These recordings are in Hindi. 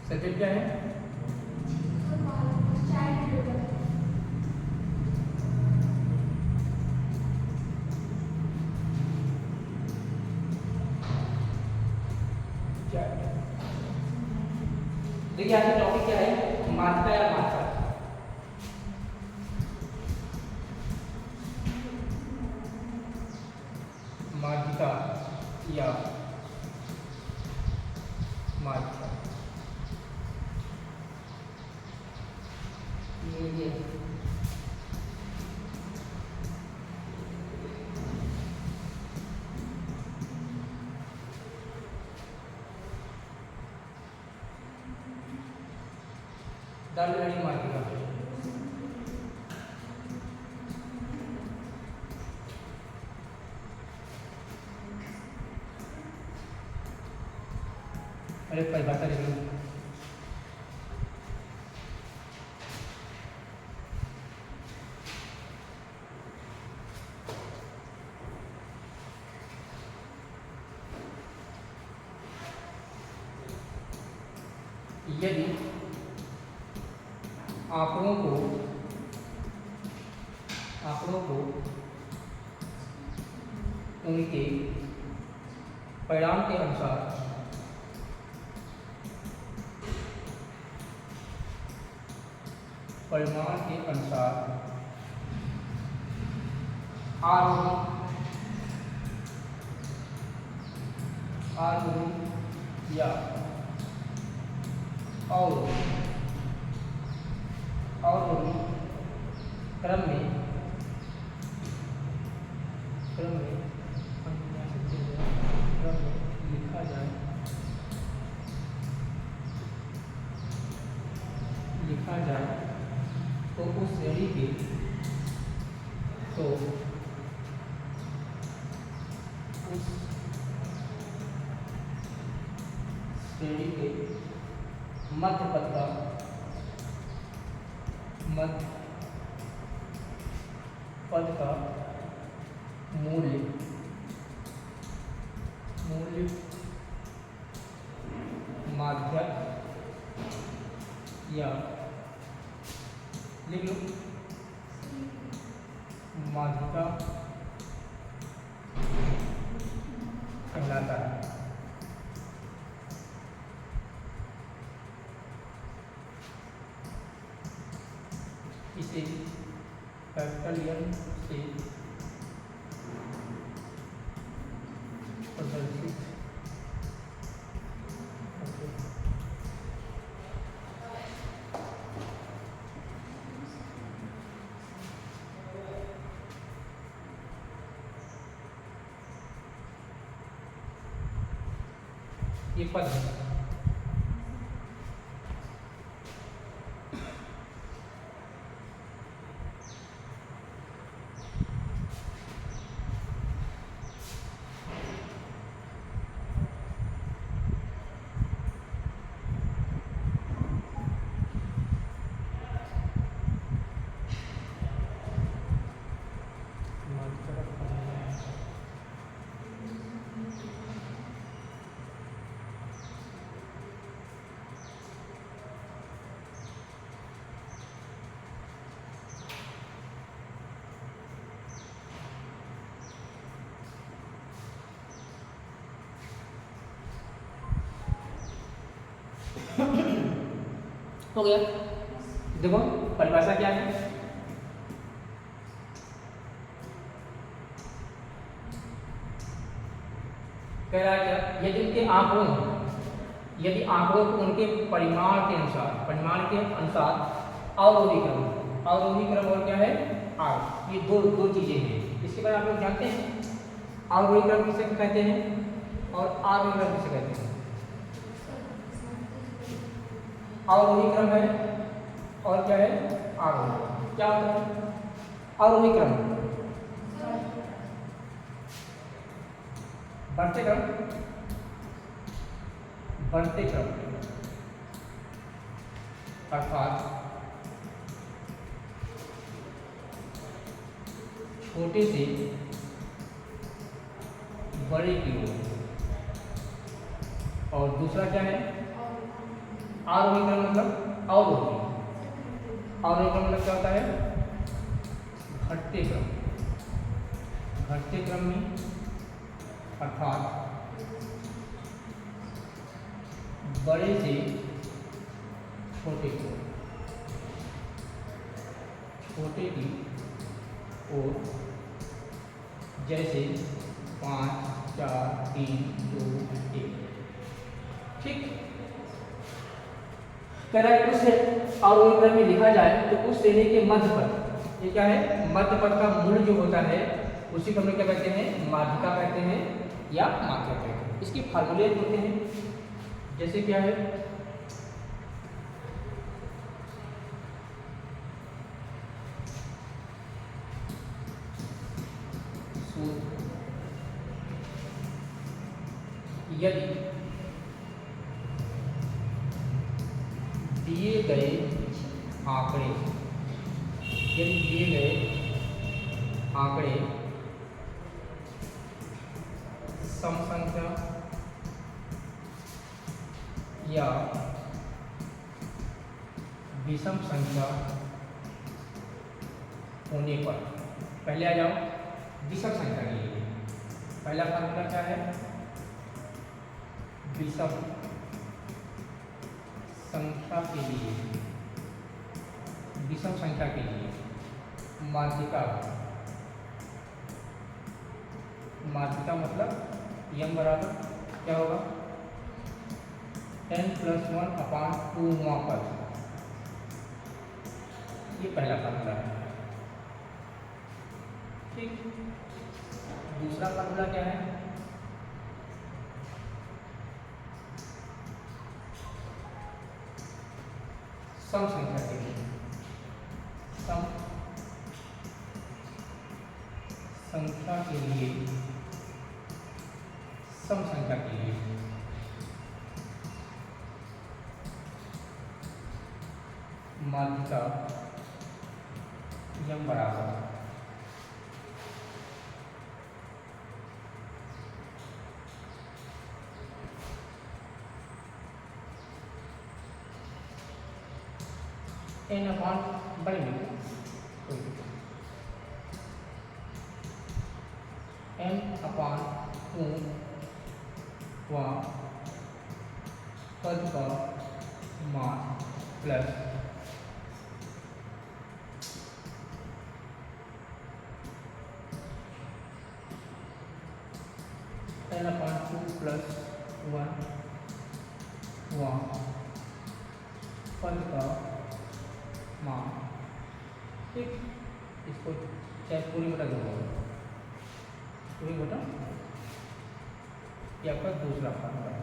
सब्जेक्ट क्या है? देखिए आज का टॉपिक क्या है? मात्रा या मात्रा। माध्यिका या मात्रा। ये दर्द माध्यिका। अरे परिभाषा लिख लो। यदि आंकड़ों को उनके परिणाम के अनुसार परिमाण के अनुसार आरोही या अवरोही क्रम में लिखा जाए तो उस श्रेणी के मध्य पद का मूल्य माध्यक या लिख लो माध्यिका कहलाता है। इसे कैपिटल एन से प्रदर्शित ये पद है। हो गया। देखो परिभाषा क्या है? कह रहा है क्या? यदि आंकड़ों को उनके परिमाण के अनुसार अवरोही क्रम और क्या है? आर। ये दो चीजें हैं। इसके बारे में आप लोग जानते हैं अवरोही क्रम किसे कहते हैं और आरोही क्रम किसे कहते हैं? अवरोही क्रम है और क्या है? आरोही। क्या होता है अवरोही क्रम? बढ़ते क्रम अर्थात छोटे से बड़े की ओर। और दूसरा क्या है? आरोही क्रम मतलब अवरोही, अवरोही क्रम मतलब क्या होता है? घटते क्रम, घटते क्रम में अर्थात बड़े से छोटे को, छोटे की ओर, जैसे 5 4 3 2 1। ठीक, कह रहा है उस अवरोही क्रम में लिखा जाए तो उस श्रेणी के मध्य पद, ये क्या है? मध्य पद का मूल जो होता है उसी को हम लोग क्या कहते हैं? माध्यिका कहते हैं या मात्रा कहते हैं। इसके फार्मूले होते हैं, जैसे क्या है? यदि दिए गए आंकड़े, यदि दिए गए आंकड़े सम संख्या या विषम संख्या होने पर, पहले आ जाओ विषम संख्या के लिए। पहला फार्मूला क्या है? विषम संख्या के लिए, विषम संख्या के लिए माध्यिका, माध्यिका मतलब यम बराबर क्या होगा? n+1/2 पद। ये पहला फार्मूला है। ठीक, दूसरा फार्मूला क्या है? सम संख्या के लिए, सम संख्या के लिए, सम संख्या के लिए माध्यिका यम बराबर n अपॉन बड़े में n/2 व पद का मान प्लस n/2 + 1 व पद का मान। ठीक, इसको चाहे पूरी बटा दो, पूरी बटा, ये आपका दूसरा फार्मूला है।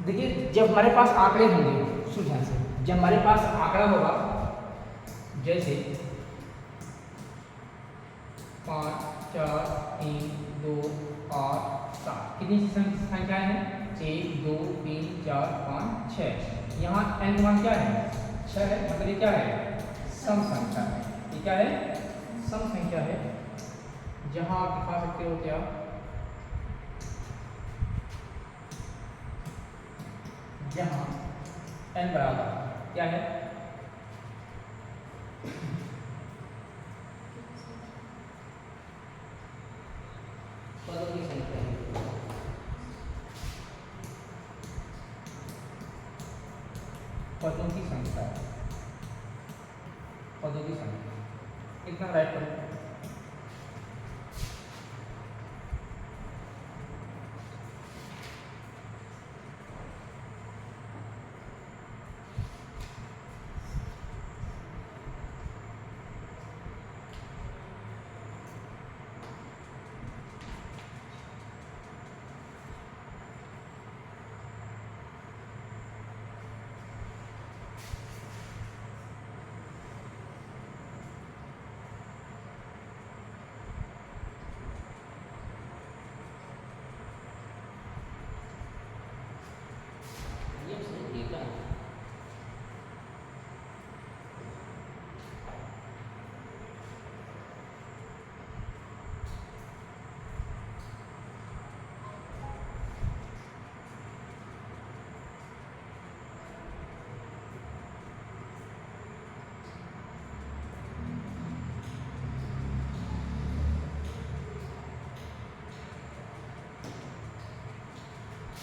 देखिए जब हमारे पास आंकड़े होंगे, सुन से, जब हमारे पास आंकड़ा होगा जैसे 5 4 3 2 8 7, कितनी संख्याएं हैं? 1 2 3 4 5 6। यहाँ n1 क्या है? 6 है, मतलब ये क्या है? सम संख्या है। ये क्या है? सम संख्या है। जहाँ आप दिखा सकते हो क्या? जहाँ n बराबर क्या है? पदों की संख्या है। पदों की संख्या, पदों की संख्या कितना राइट करो?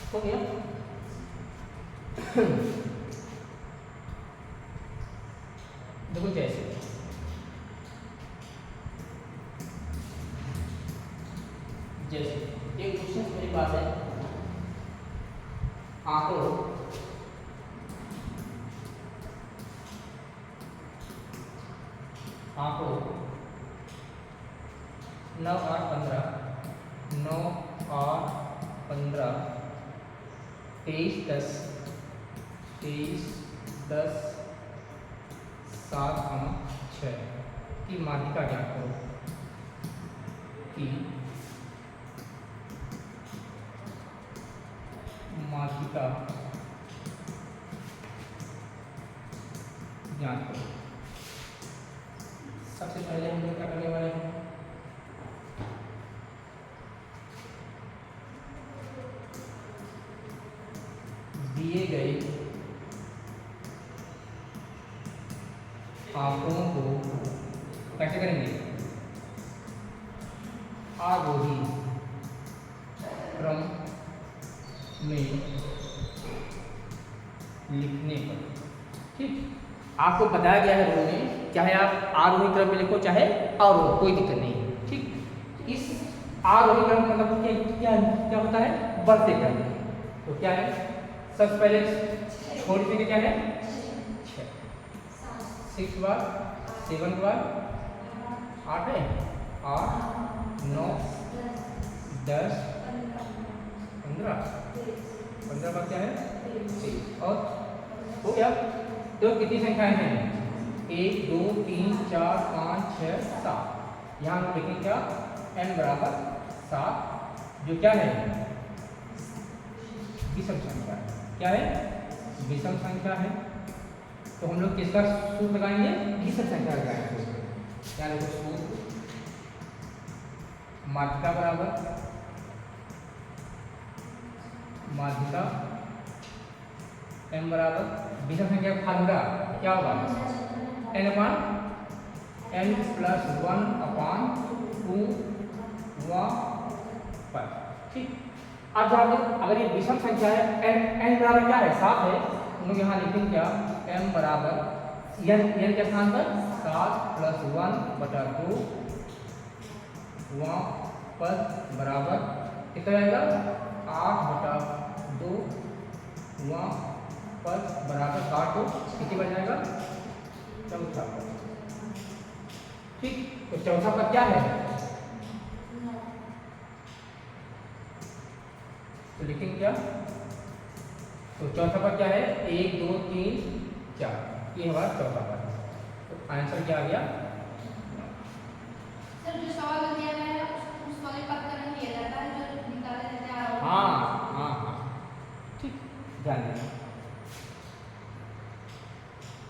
हो गया। देखो जैसे एक क्वेश्चन मेरे पास है, आंकड़ों आंकड़ों 9 और 15 23 10 7 6 की माध्यिका ज्ञात करो कि माध्यिका ज्ञात करो। सबसे पहले हम लोग क्या करने वाले हैं, दिए गए आंकड़ों को कैसे करेंगे, आरोही क्रम में लिखने पर। ठीक, आपको बताया गया है रूल में, चाहे आप आरोही क्रम में लिखो चाहे अवरोही, कोई दिक्कत नहीं है। ठीक, इस आरोही क्रम मतलब क्या क्या होता है, बढ़ते क्रम। तो क्या है, सबसे पहले छोड़ देंगे, क्या है 6 बार 7 बार 8 है 8 9 10 15 बार क्या है 6 और हो गया। तो कितनी संख्याएं हैं, 1 2 3 4 5 6 7। यहाँ हम लिखेंगे क्या, n बराबर 7, जो क्या है विषम संख्या है। क्या है, विषम संख्या है। तो हम लोग किसका सूत्र लगाएंगे, विषम संख्या लगाएंगे। क्या देखो सूत्र, माध्यिका बराबर माध्यिका m बराबर विषम संख्या का फार्मूला क्या होगा, n + 1/2 ठीक। अब अगर ये विषम संख्या है, n बराबर क्या है 7 है, हम लोग यहाँ लिखेंगे क्या, m बराबर n के स्थान पर 7 + 1/2 वहाँ पर बराबर कितना रहेगा 8/2 वहाँ पर बराबर काटो, कितनी बन जाएगा चौथा पद। ठीक, तो चौथा पद क्या है, तो लिखेंगे क्या, तो चौथा पद क्या है 1 2 3 4, ये हमारा चौथा पद। तो आंसर क्या आ गया, सर जो सवाल दिया गया है उस वाले पद का नहीं लिया जाता है, जो निकाले जाते हैं। हाँ हाँ हाँ ठीक, ध्यान देना।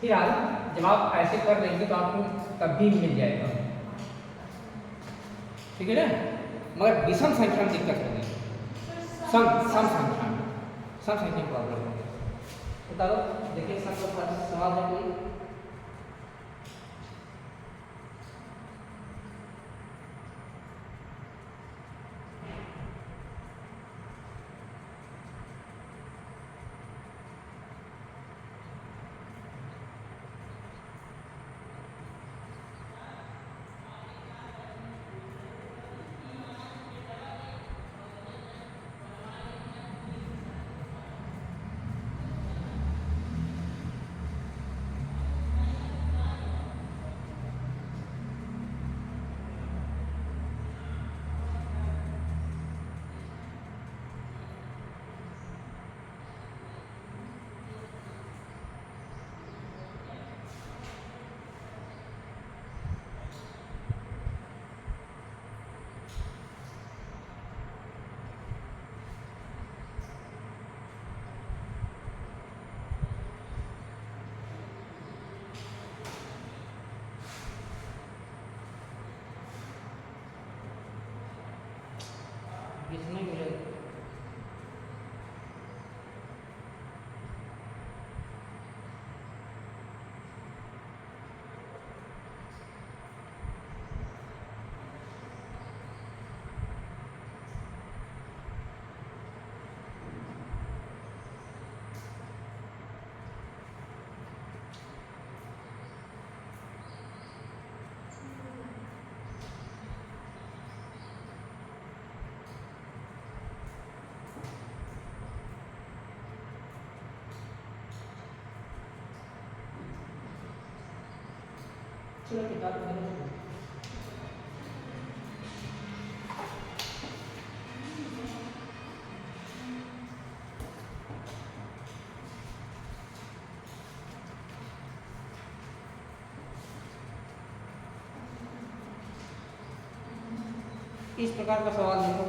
फिर आज जब आप ऐसे कर लेंगे तो आपको तब भी मिल जाएगा, ठीक है ना। मगर विषम संख्या में दिक्कत होगी, सम संख्या में प्रॉब्लम होगी। बता दो, देखिए सबका सवाल है कोई, चलो किताब में इस प्रकार का सवाल देखो।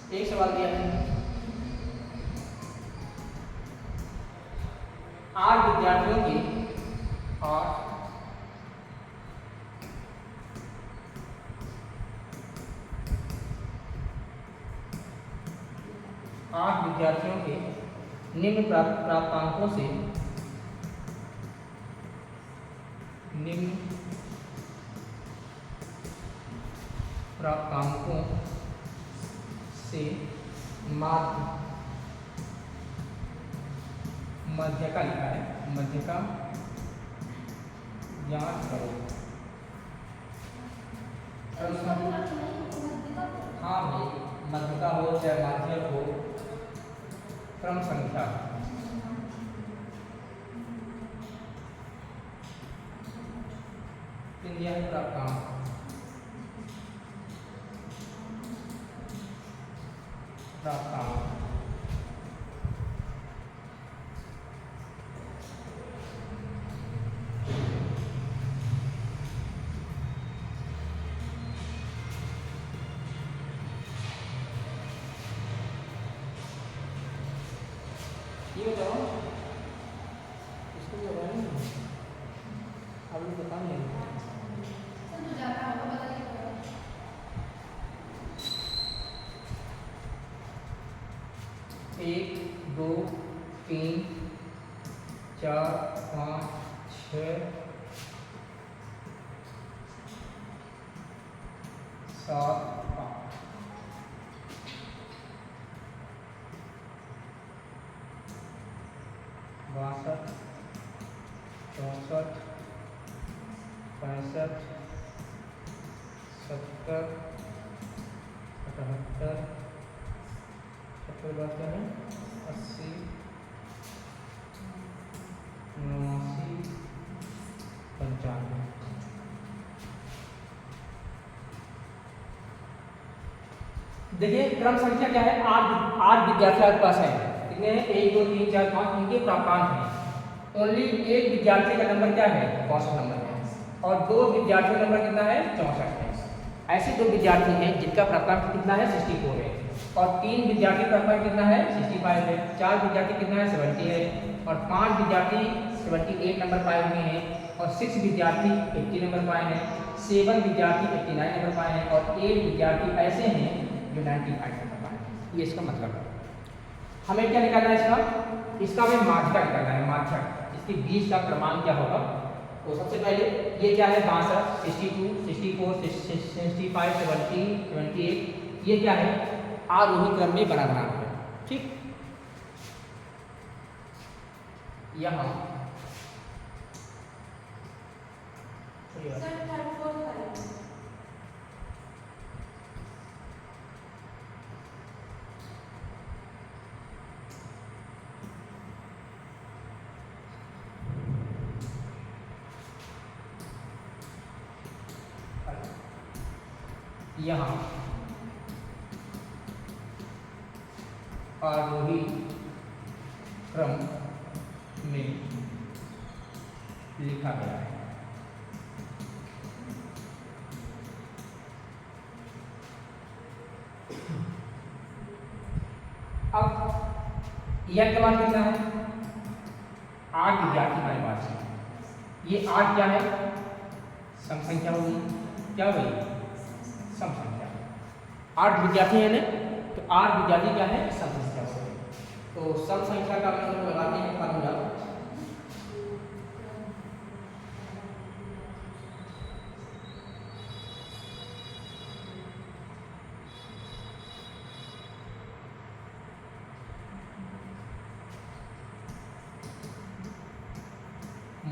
एक सवाल दिया है, 8 विद्यार्थियों की और 8 विद्यार्थियों के निम्न प्राप्तांकों से मध्य का लिखा है, मध्य का ज्ञात करो। हाँ भाई, मध्य का हो चाहे माध्यक हो, क्रम संख्या दिया है प्राप्तांक। ये बताओ, इसको भी बताओ नहीं, अभी बता नहीं। एक, दो, तीन, चार, पाँच, 6, 7, 8। बासठ, 64, 65, 70, 78, 80, 89, 95। देखिए क्रम संख्या क्या है, 8 विद्यार्थी आपके पास है, कितने हैं, 1 2 3 4 5, इनके प्राप्तांक हैं। ओनली एक विद्यार्थी का नंबर क्या है, 62 नंबर है, और 2 विद्यार्थियों का नंबर कितना है, 64 है। ऐसे 2 विद्यार्थी हैं जिनका प्राप्तांक कितना है, 64 है, और 3 विद्यार्थी का प्राप्तांक कितना है, 65 है, 4 विद्यार्थी कितना है, 70 है, और 5 विद्यार्थी 78 नंबर पाए हुए हैं, और 6 विद्यार्थी 80 नंबर पाए हैं, 7 विद्यार्थी 89 नंबर पाए हैं, और 8 विद्यार्थी ऐसे हैं जो 95 नंबर पाए हैं। ये इसका मतलब है। हमें क्या निकालना है इसका हमें माध्यक निकालना है, माध्यक। इसके बीच का क्रमांक क्या होगा, तो सबसे पहले ये क्या है, 62, 62, 64, 65, 70, 78, ये क्या है, आरोही क्रम में बना है। ठीक, यहाँ आरोही क्रम में लिखा गया है। अब यह क्रमांक कितना है, 8 विद्यार्थी हमारे पास है। ये 8 क्या है, सम संख्या होगी, क्या होगी, सम संख्या। 8 विद्यार्थी है ना, तो 8 विद्यार्थी क्या है, सम संख्या होगी। तो सम संख्या का हम लोग लगाते हैं फार्मूला,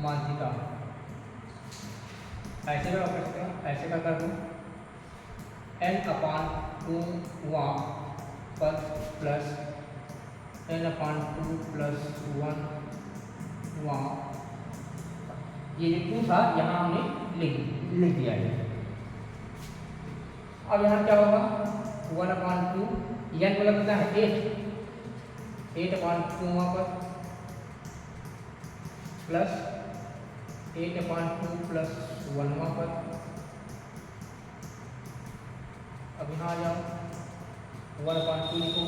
माध्यिका। ऐसे का कर सकते हैं, ऐसे का कर दूं, n/2 पद प्लस n/2 प्लस 1 ये जो 2 था यहाँ हमने लिख दिया है। अब यहाँ क्या होगा 1/2 n वाला कितना है 8/2 वहाँ पर प्लस 8/2 प्लस 1 वहाँ पर। अब यहाँ आ जाओ 1/2 लिखो,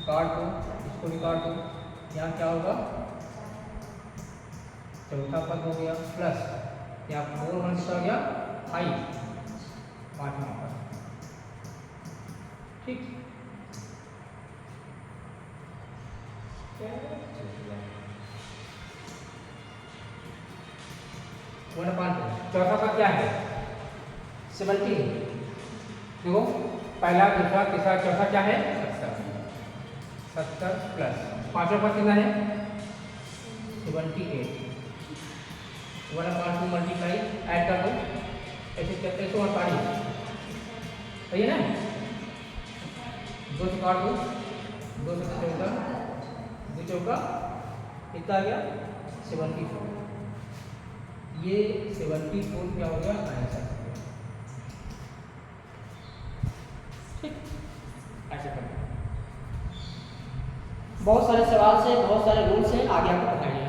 काट दो, इसको भी काट दो, यहाँ क्या होगा चौथा पद हो गया प्लस यहाँ 4 1 हो गया 5 पाँचवा पद। ठीक 1/2 चौथा पद क्या है 17। देखो पहला दूसरा तीसरा चौथा क्या है 70 प्लस पांचवा पद कितना है 78। 1/2 मल्टीप्लाई ऐड कर दो, ऐसे करते 148 सही है ना, 2 से काट दो, 2 से 14 2 चौका कितना आ गया 74। ये 74 क्या हो गया आंसर। ठीक ऐसे करना। बहुत सारे सवाल से बहुत सारे रूल से आगे आपको पढ़ाएंगे।